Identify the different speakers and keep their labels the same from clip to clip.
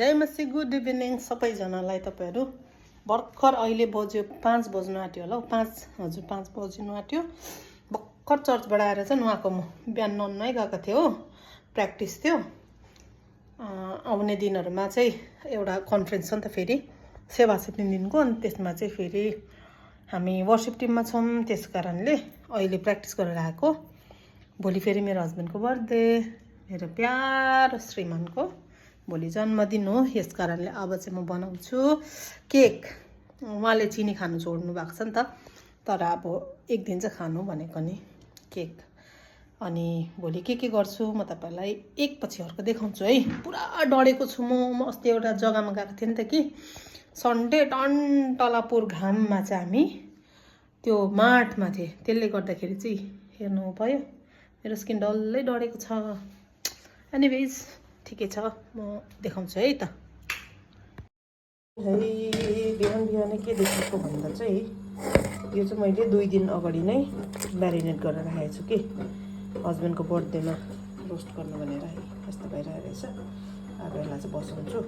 Speaker 1: जय मसी good evening सबैजनालाई। तपाईहरू भर्खर अहिले बज्यो 5 बज्नु आँट्यो होला हौ। 5 हजुर 5 बज्नु आँट्यो। भर्खर चर्चबाट आएर चाहिँ नुहाएको म। बिहान नुहाउनै गएको थिएँ हो, प्र्याक्टिस थियो। आउने दिनहरूमा चाहिँ एउटा कन्फरेन्स छ नि त फेरि, सेवा छ 3 दिनको। अनि त्यसमा चाहिँ फेरि हामी वर्शिप टिममा छौँ, त्यस कारणले अहिले प्र्याक्टिस गरेर आएको। भोलि फेरि मेरो हस्बेन्डको बर्थडे, मेरो प्यारो श्रीमानको भोलि जन्मदिन हो। यस कारणले अब चाहिँ म बनाउँछु केक। उहाँले चिनी खानु छोड्नु भएको छ नि त, तर अब एक दिन चाहिँ खानु भनेको नि केक। अनि भोलि के गर्छु म तपाईँलाई एकपछि अर्को देखाउँछु है। पुरा डढेको छु म। अस्ति एउटा जग्गामा गएको थिएँ नि त कि सन्डे, टन्टलापुर घाममा चाहिँ हामी त्यो मार्टमा थिएँ। त्यसले गर्दाखेरि चाहिँ हेर्नु भयो मेरो स्किन डल्लै डढेको छ। एनिवेज ठिकै छ, म देखाउँछु है त। है बिहान बिहानै के देखेको भन्दा चाहिँ यो चाहिँ मैले 2 दिन अगाडि नै म्यारिनेट गरेर राखेको छु कि हस्बेन्डको बर्थडेमा रोस्ट गर्नु भनेर। है यस्तो भइरहेको रहेछ। अब यसलाई चाहिँ बसाउँछु।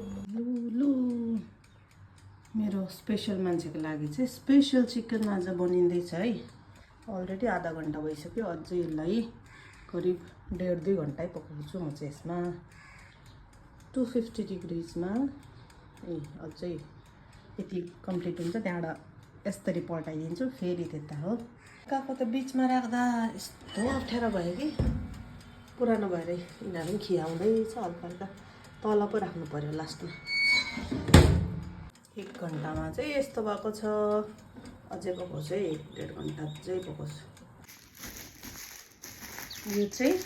Speaker 1: लु मेरो स्पेसल मान्छेको लागि चाहिँ स्पेसल चिकन आज बनिँदैछ है। अलरेडी आधा घन्टा भइसक्यो। अझै यसलाई करिब 1.5-2 घन्टै पकाउँछु म चाहिँ यसमा 250 डिग्रीजमा। अझै यति कम्प्लिट हुन्छ, त्यहाँबाट यसरी पल्टाइदिन्छु फेरि त्यता हो। काको त बिचमा राख्दा यस्तो अप्ठ्यारो भयो कि पुरानो भएर यिनीहरू पनि खियाउँदैछ हल्का हल्का। तल पो राख्नु पर्यो लास्टमा। 1 घन्टामा चाहिँ यस्तो भएको छ। अझै पकाउँछु है, 1.5 घन्टा अझै पकाउँछु। यो चाहिँ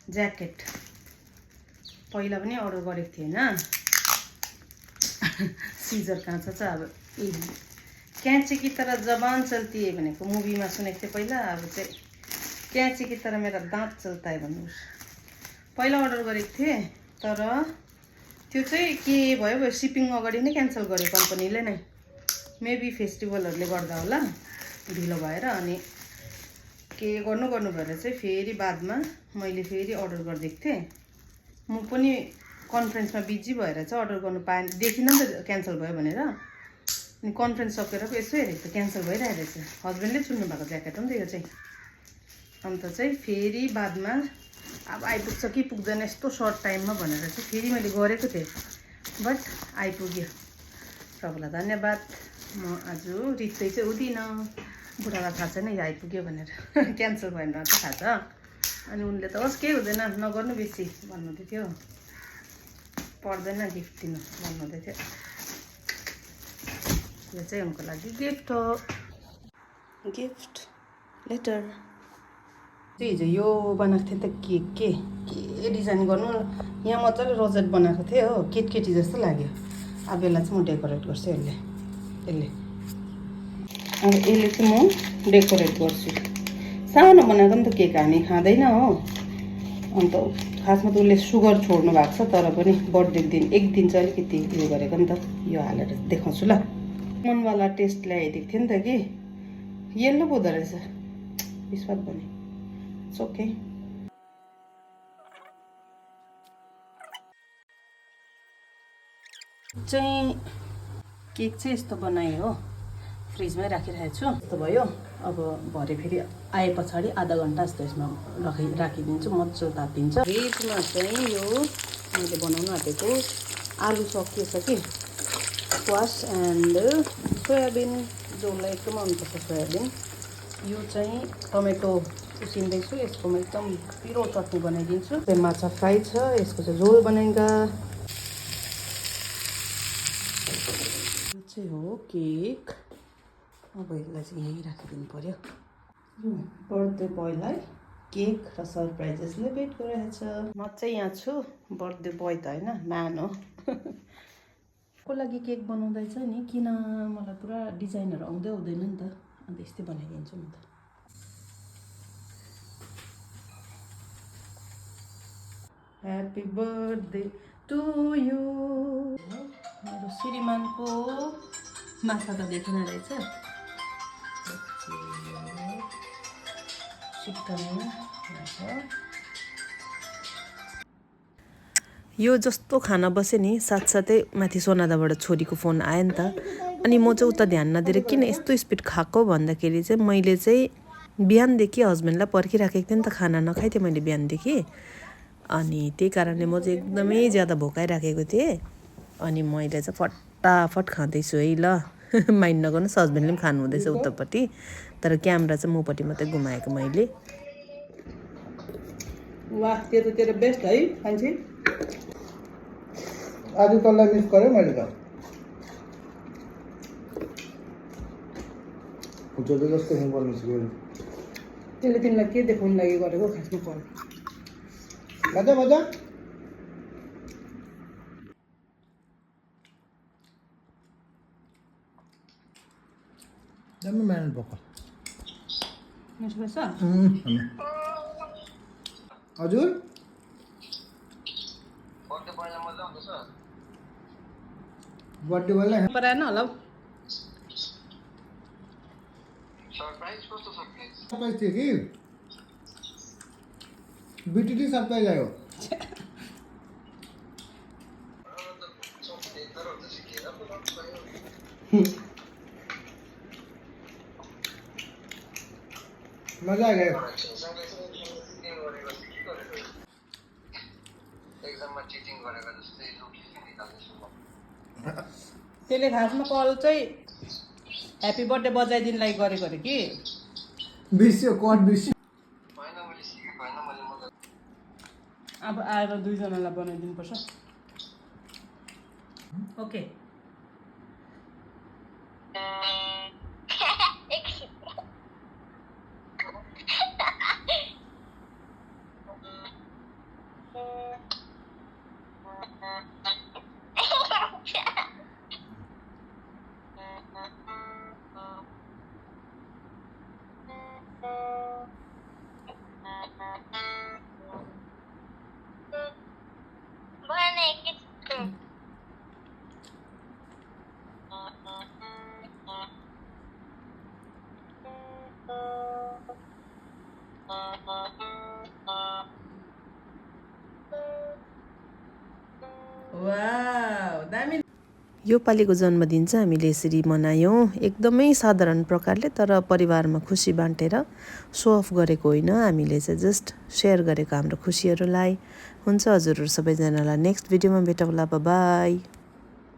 Speaker 1: ज्याकेट पहिला पनि अर्डर गरेको थिएँ होइन। सिजर काँचा चाहिँ अब कैंची की तरह जबान चल्ती है भनेको मुभीमा सुनेको थिएँ पहिला। अब चाहिँ कैंची की तरह मेरा दाँत चल्ता है भन्नुहोस्। पहिला अर्डर गरेको थिएँ, तर त्यो चाहिँ के भयो सिपिङ अगाडि नै क्यान्सल गर्यो कम्पनीले नै। मेबी फेस्टिभलहरूले गर्दा होला ढिलो भएर। अनि के गर्नु भएर चाहिँ फेरि बादमा मैले फेरि अर्डर गरिदिएको थिएँ। म पनि कन्फरेन्समा बिजी भएर चाहिँ अर्डर गर्नु पाएन, देखिनँ नि त क्यान्सल भयो भनेर। अनि कन्फरेन्स सकेर पो यसो हेरेको त क्यान्सल भइरहेको रहेछ। हस्बेन्डले चुन्नु भएको ज्याकेट हो नि त यो चाहिँ। अन्त चाहिँ फेरि बादमा अब आइपुग्छ कि पुग्दैन यस्तो सर्ट टाइममा भनेर चाहिँ फेरि मैले गरेको थिएँ, बट आइपुग्यो। प्रभुलाई धन्यवाद। म आज रित्तै चाहिँ हुँदिनँ। बुढालाई थाहा छैन यो आइपुग्यो भनेर। क्यान्सल भयो भने त थाहा छ। अनि उनले त होस् केही हुँदैन नगर्नु बेसी भन्नुहुँदै थियो, पर्दैन गिफ्ट दिनु भन्नुहुँदै थियो। यो चाहिँ उनको लागि गिफ्ट हो, गिफ्ट लेटर। हिजो यो बनाएको थिएँ त के डिजाइन गर्नु। यहाँ मजाले रोजेट बनाएको थिएँ हो, केटी जस्तो लाग्यो। अब यसलाई चाहिँ म डेकोरेट गर्छु। यसले अब यसले चाहिँ म डेकोरेट गर्छु। सानो बनाएको नि त केक हामी खाँदैन हो। अन्त खासमा त उसले सुगर छोड्नु भएको छ, तर पनि बर्थडेको दिन एक दिन चाहिँ अलिकति उयो गरेको नि त। यो हालेर देखाउँछु ल। मनवाला टेस्ट ल्याइदिएको थियो नि त कि येल्लो पो हुँदो रहेछ। विश्वास भने इट्स ओके। चाहिँ केक चाहिँ यस्तो बनाएँ हो, फ्रिजमै राखिरहेको छु। यस्तो भयो। अब भरे फेरि आए पछाडि आधा घन्टा जस्तो यसमा राखिदिन्छु, मजाले तातिन्छ। भेजमा चाहिँ यो मैले बनाउनु आँटेको आलु सकिएछ कि स्क्वास एन्ड सोयाबिन, जसलाई एकदम मनपर्छ सोयाबिन। यो चाहिँ टमेटो उसिन्दैछु, यसको म एकदम पिरो चटनी बनाइदिन्छु। त्यो माछा फ्राई छ, यसको चाहिँ झोल बनाइगा। यो चाहिँ हो केक। अब यसलाई चाहिँ यहीँ राखिदिनु पर्यो। बर्थडे बोयलाई केक र सरप्राइजेसले वेट गरिरहेछ। म चाहिँ यहाँ छु, बर्थडे बोय त होइन म्यान हो। को लागि केक बनाउँदैछ नि, किन मलाई पुरा डिजाइनहरू आउँदैन नि त। अन्त यस्तै बनाइदिन्छु म त। Happy birthday to you. मेरो श्रीमानको माछा त देखिन रहेछ। चिकन माछा। यो जस्तो खाना बसेँ नि साथसाथै माथि सोनादाबाट छोरीको फोन आयो नि त। अनि म चाहिँ उता ध्यान नदिएर किन यस्तो स्पिड खाएको भन्दाखेरि चाहिँ मैले चाहिँ बिहानदेखि हस्बेन्डलाई पर्खिराखेको थिएँ नि त, खाना नखाइथिएँ मैले बिहानदेखि। अनि त्यही कारणले म चाहिँ एकदमै ज्यादा भोकाइराखेको थिएँ। अनि मैले चाहिँ फटाफट खाँदैछु है ल। माइन्ड नगर्नुहोस्, हस्बेन्डले पनि खानु हुँदैछ उतापट्टि, तर क्यामेरा चाहिँ मपट्टि मात्रै घुमाएको मैले। वाह, त्यो त तेरो बेस्ट है खान्छे।
Speaker 2: आज तँलाई मिस गरेँ मैले त। जबरजस्ती हुनुपर्ने छ यो।
Speaker 1: त्यसले तिमीलाई के देखाउनु लागि गरेको खासमा पर्यो।
Speaker 2: मजा मजा। दामी मेहनत भएको।
Speaker 1: मिठो रहेछ।
Speaker 2: हजुर बर्थडे वाला
Speaker 1: पराएन होला हौ।
Speaker 2: सरप्राइज थियो कि बिटिटी सरप्राइज आयो। मजा आ गयो।
Speaker 1: त्यसले खासमा कल चाहिँ ह्याप्पी बर्थडे बजाइदिनलाई गरेको अरे कि।
Speaker 2: बिर्स्यो कट बिर्स्यो।
Speaker 1: अब आएर दुईजनालाई बनाइदिनु पर्छ। ओके। यो पालिको जन्मदिन चाहिँ हामीले यसरी मनायौँ, एकदमै साधारण प्रकारले, तर परिवारमा खुसी बाँडेर सो अफ गरेको होइन, हामीले चाहिँ जस्ट सेयर गरेको हाम्रो खुसीहरूलाई। हुन्छ, हजुरहरू सबैजनालाई नेक्स्ट भिडियोमा भेटौँला, बाई।